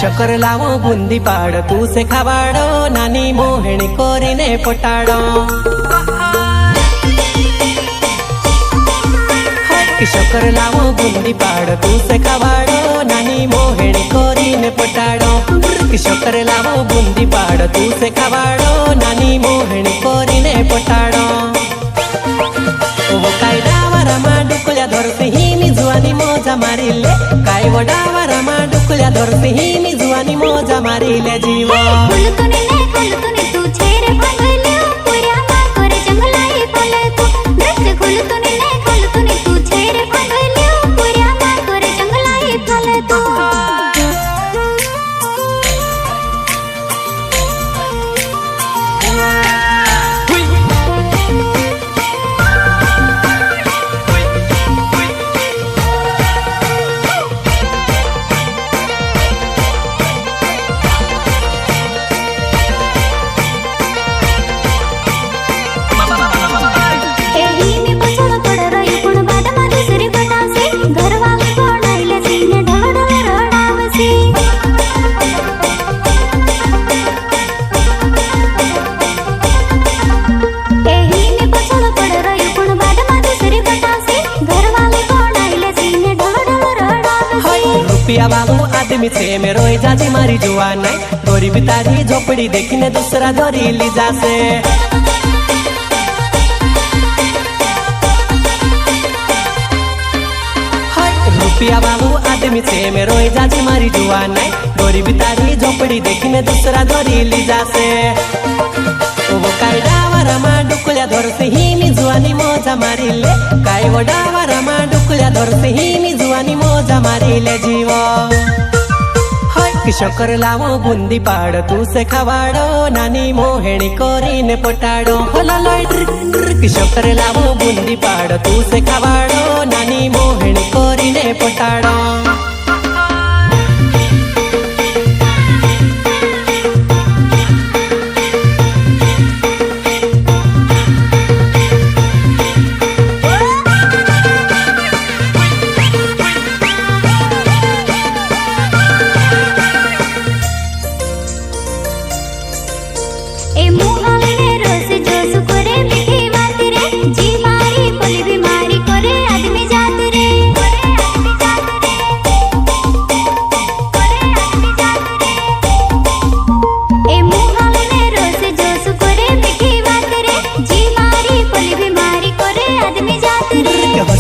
शकर लावो बुंदी पाड़ तू से खवाड़ो नानी मोहनी कोरीने पटाड़ो शकर लावो बुंदी पाड़ तू से खवाड़ो नानी मोहनी कोरीने पटाड़ो शकर लावो बुंदी पाड़ तू से खवाड़ो नानी मोहनी कोरीने पटाड़ो वो काय डावरा मा डुकल्या धरते ही मी जुआनी मोजा मारिले काय वो डावरा मा डुकल्या धरते ही मी जुआनी मोजा मारिले जीवा तू छेरे भागले पुऱ्या मा करे जंगलाई फले तू नृत्य खुलतुनी तू छेरे भागले पुऱ्या मा करे जंगलाई फले तू बाबू आदमी से में रोई जाती मारी जुआन गोरी बितारी झोपड़ी देखने दूसरा धोरी ली जासे रुपया बाबू आदमी से में रोई जाती मारी जुआन गोरी बितारी झोपड़ी देखने दूसरा धोरी ली जासे वो काय डावरा मा डुकल्या धरते ही मी जुआनी मोजा मारिले काय वो डावरा मा डुकल्या धरते ही मी जुआनी मोजा मारिले जीवा शकर लावो बुंदी पाड़ तू से खवाड़ो नानी मोहनी कोरीने पटाड़ो शकर लावो बुंदी पाड़ तू से खवाड़ो नानी मोहनी कोरीने पटाड़ो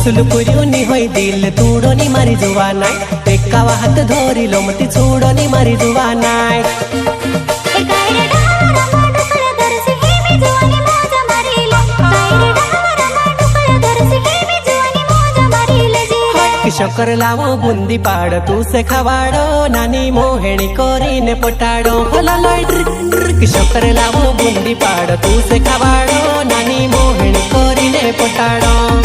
सुलपुरी होई दिल तूड़ोनी मारी जुवानाय पेकावा हात धोरी लोमती चूड़ोनी मारी जुवानाय शकर लावो बुंदी पाड़ तू से खवाड़ो नानी मोहनी कोरीने पटाड़ो शकर लावो बुंदी पाड़ तू से खवाड़ो नानी मोहनी कोरीने पटाड़ो।